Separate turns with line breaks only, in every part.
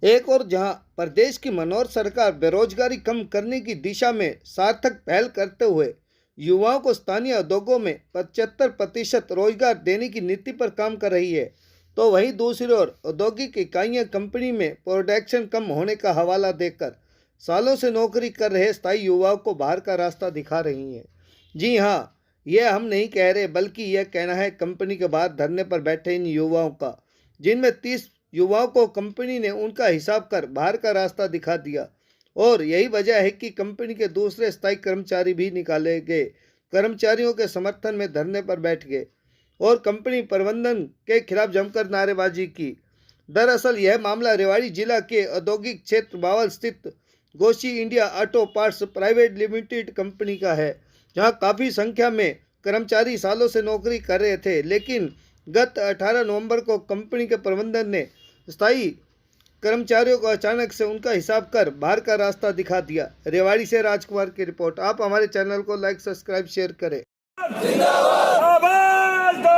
एक और जहां प्रदेश की मनोहर सरकार बेरोजगारी कम करने की दिशा में सार्थक पहल करते हुए युवाओं को स्थानीय उद्योगों में 75% रोजगार देने की नीति पर काम कर रही है, तो वहीं दूसरी ओर औद्योगिक इकाइयां कंपनी में प्रोडक्शन कम होने का हवाला देकर सालों से नौकरी कर रहे स्थायी युवाओं को बाहर का रास्ता दिखा रही हैं। जी हाँ, यह हम नहीं कह रहे, बल्कि यह कहना है कंपनी के बाहर धरने पर बैठे इन युवाओं का, जिनमें 30 युवाओं को कंपनी ने उनका हिसाब कर बाहर का रास्ता दिखा दिया। और यही वजह है कि कंपनी के दूसरे स्थायी कर्मचारी भी निकाले गए, कर्मचारियों के समर्थन में धरने पर बैठ गए और कंपनी प्रबंधन के खिलाफ जमकर नारेबाजी की। दरअसल यह मामला रेवाड़ी जिला के औद्योगिक क्षेत्र बावल स्थित Goshi India auto parts private limited company का है, जहां काफ़ी संख्या में कर्मचारी सालों से नौकरी कर रहे थे, लेकिन गत 18 नवंबर को कंपनी के प्रबंधन ने स्थायी कर्मचारियों को अचानक से उनका हिसाब कर बाहर का रास्ता दिखा दिया। रेवाड़ी से राजकुमार की रिपोर्ट। आप हमारे चैनल को लाइक, सब्सक्राइब, शेयर करें।
आवाज दो,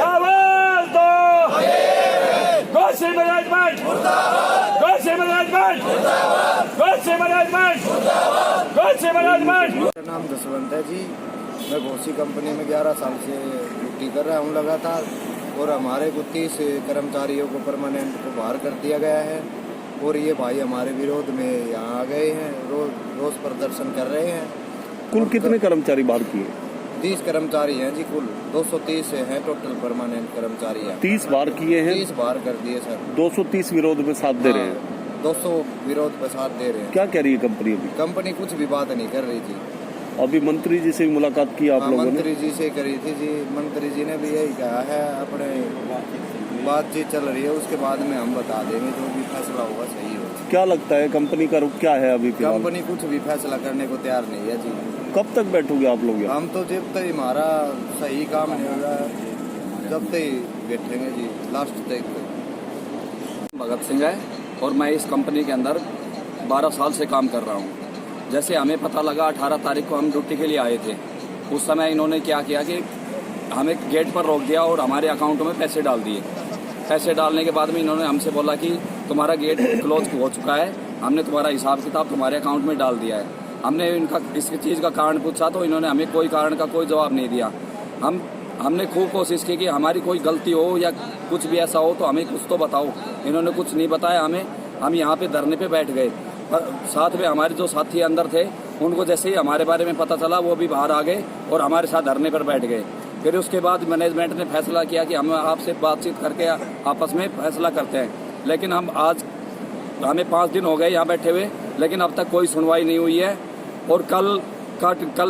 आवाज दो, गोशी मैनेजमेंट, गोशी मैनेजमेंट, गोशी मैनेजमेंट, गोशी मैनेजमेंट।
मेरा नाम जसवंत है जी। मैं गोशी कंपनी में 11 साल से ड्यूटी कर रहा हूँ लगातार, और हमारे को 30 कर्मचारियों को परमानेंट को बाहर कर दिया गया है। और ये भाई हमारे विरोध में यहाँ आ गए हैं, रोज प्रदर्शन कर रहे हैं।
कुल कितने कर्मचारी बाहर किए?
30 कर्मचारी हैं जी, कुल 230 हैं टोटल परमानेंट कर्मचारी हैं।
30 बाहर किए हैं?
30 बाहर कर दिए सर।
230 विरोध में साथ दे रहे हैं।
200 विरोध पर साथ दे रहे हैं।
क्या कह रही है कंपनी अभी?
कंपनी कुछ भी बात नहीं कर रही थी।
अभी मंत्री जी से मुलाकात की आप लोगों ने?
मंत्री जी से करी थी जी। मंत्री जी ने भी यही कहा है, अपने बातचीत चल रही है, उसके बाद में हम बता देंगे, जो भी फैसला होगा सही होगा।
क्या लगता है कंपनी का रुख क्या है अभी?
कंपनी कुछ भी फैसला करने को तैयार नहीं है जी।
कब तक बैठोगे आप लोग यहाँ?
हम तो जब तक हमारा सही काम नहीं होगा जब तक बैठेंगे जी, लास्ट तक।
भगत सिंह है और मैं इस कंपनी के अंदर 12 साल से काम कर रहा हूँ। जैसे हमें पता लगा 18 तारीख को हम ड्यूटी के लिए आए थे, उस समय इन्होंने क्या किया कि हमें गेट पर रोक दिया और हमारे अकाउंट में पैसे डाल दिए। पैसे डालने के बाद में इन्होंने हमसे बोला कि तुम्हारा गेट क्लोज हो चुका है, हमने तुम्हारा हिसाब किताब तुम्हारे अकाउंट में डाल दिया है। हमने इनका इस चीज़ का कारण पूछा तो इन्होंने हमें कोई कारण का कोई जवाब नहीं दिया। हमने खूब कोशिश की कि हमारी कोई गलती हो या कुछ भी ऐसा हो तो हमें कुछ तो बताओ। इन्होंने कुछ नहीं बताया हमें। हम यहाँ पे धरने पे बैठ गए। साथ में हमारे जो साथी अंदर थे, उनको जैसे ही हमारे बारे में पता चला वो भी बाहर आ गए और हमारे साथ धरने पर बैठ गए। फिर उसके बाद मैनेजमेंट ने फैसला किया कि हम आपसे बातचीत करके आपस में फैसला करते हैं। लेकिन हमें 5 दिन हो गए यहाँ बैठे हुए, लेकिन अब तक कोई सुनवाई नहीं हुई है। और कल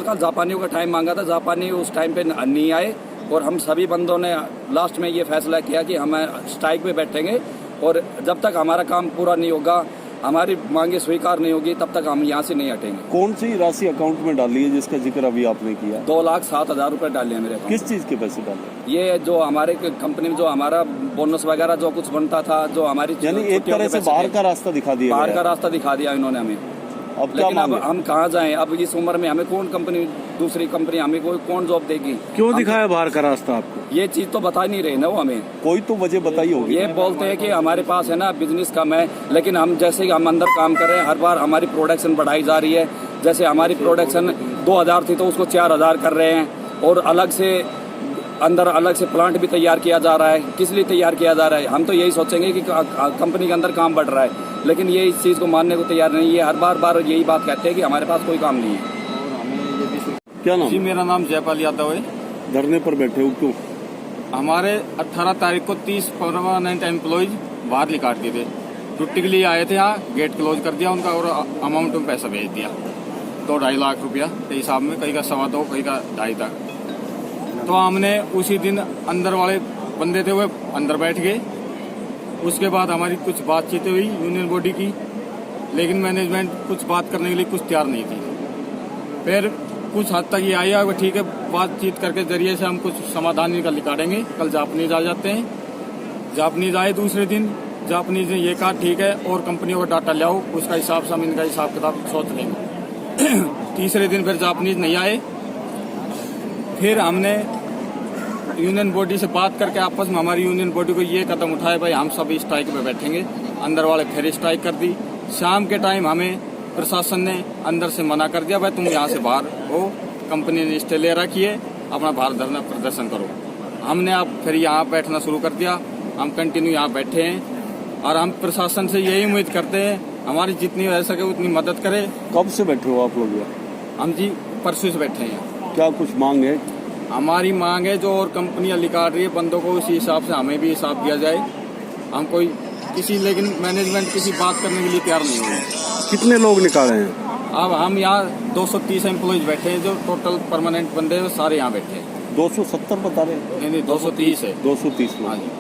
का जापानियों का टाइम मांगा था, जापानी उस टाइम पे नहीं आए और हम सभी बंदों ने लास्ट में ये फैसला किया कि हम स्ट्राइक पे बैठेंगे और जब तक हमारा काम पूरा नहीं होगा, हमारी मांगे स्वीकार नहीं होगी, तब तक हम यहाँ से नहीं हटेंगे।
कौन सी राशि अकाउंट में डाली है जिसका जिक्र अभी आपने किया?
2,07,000 रुपए डाले हैं मेरे अकाउंट।
किस चीज के पैसे डाले?
ये जो हमारे कंपनी में जो हमारा बोनस वगैरह जो कुछ बनता था, जो हमारी
यानी एक तरह से बाहर का रास्ता दिखा दिया।
बाहर का रास्ता दिखा दिया इन्होंने हमें।
अब क्या
लेकिन अब हम कहाँ जाएं? अब इस उम्र में हमें कौन कंपनी, दूसरी कंपनी हमें कौन जॉब देगी?
क्यों दिखाया बाहर का रास्ता आपको?
ये चीज तो बता नहीं रहे ना वो हमें।
कोई तो वजह बताई होगी।
ये बोलते हैं कि हमारे पास है ना बिजनेस कम है, लेकिन हम जैसे हम अंदर काम कर रहे हैं, हर बार हमारी प्रोडक्शन बढ़ाई जा रही है। जैसे हमारी प्रोडक्शन 2000 थी तो उसको 4000 कर रहे हैं, और अलग से प्लांट भी तैयार किया जा रहा है। किस लिए तैयार किया जा रहा है? हम तो यही सोचेंगे कि कंपनी के अंदर काम बढ़ रहा है, लेकिन ये इस चीज़ को मानने को तैयार नहीं है। हर बार यही बात कहते हैं कि हमारे पास कोई काम नहीं है।
क्या नाम?
जी, मेरा नाम जयपाल यादव है।
धरने पर बैठे हो क्यों?
हमारे 18 तारीख को 30 परमानेंट एम्प्लॉयज बाहर निकाल दिए थे। छुट्टी के लिए आए थे, यहाँ गेट क्लोज कर दिया उनका और अमाउंट में पैसा भेज दिया 2-2.5 लाख रुपया के हिसाब में, कहीं का 2.25, कहीं का 2.5 तक। तो हमने उसी दिन अंदर वाले बंदे थे वो अंदर बैठ गए। उसके बाद हमारी कुछ बातचीतें हुई यूनियन बॉडी की, लेकिन मैनेजमेंट कुछ बात करने के लिए कुछ तैयार नहीं थी। फिर कुछ हद तक ये आया कि ठीक है, बातचीत करके जरिए से हम कुछ समाधान निकालेंगे। कल जापानीज आ जाते हैं। जापानीज आए दूसरे दिन, जापानीज ने ये कहा ठीक है और कंपनियों का डाटा ले आओ, उसका हिसाब से हम इनका हिसाब किताब सोच लेंगे। तीसरे दिन फिर जापानीज नहीं आए। फिर हमने यूनियन बॉडी से बात करके आपस में हमारी यूनियन बॉडी को ये कदम उठाए भाई हम सब स्ट्राइक पे बैठेंगे। अंदर वाले फिर स्ट्राइक कर दी। शाम के टाइम हमें प्रशासन ने अंदर से मना कर दिया, भाई तुम यहाँ से बाहर हो, कंपनी ने स्टे ले रखी है, अपना बाहर धरना प्रदर्शन करो। हमने अब फिर यहाँ बैठना शुरू कर दिया। हम कंटिन्यू यहाँ बैठे हैं और हम प्रशासन से यही उम्मीद करते हैं हमारी जितनी हो सके उतनी मदद करे।
कब से बैठे हो आप लोग यहाँ?
हम जी परसों से बैठे हैं।
क्या कुछ मांग है?
हमारी मांग है जो और कंपनियां निकाल रही है बंदों को उसी हिसाब से हमें भी हिसाब दिया जाए। हम कोई किसी लेकिन मैनेजमेंट किसी बात करने के लिए तैयार नहीं हुए।
कितने लोग निकाले हैं?
अब हम यहाँ 230 एम्प्लॉइज बैठे हैं, जो टोटल परमानेंट बंदे हैं वो सारे यहाँ बैठे हैं।
270 बता रहे हैं?
नहीं 230 है।
230 लोग।
हाँ जी।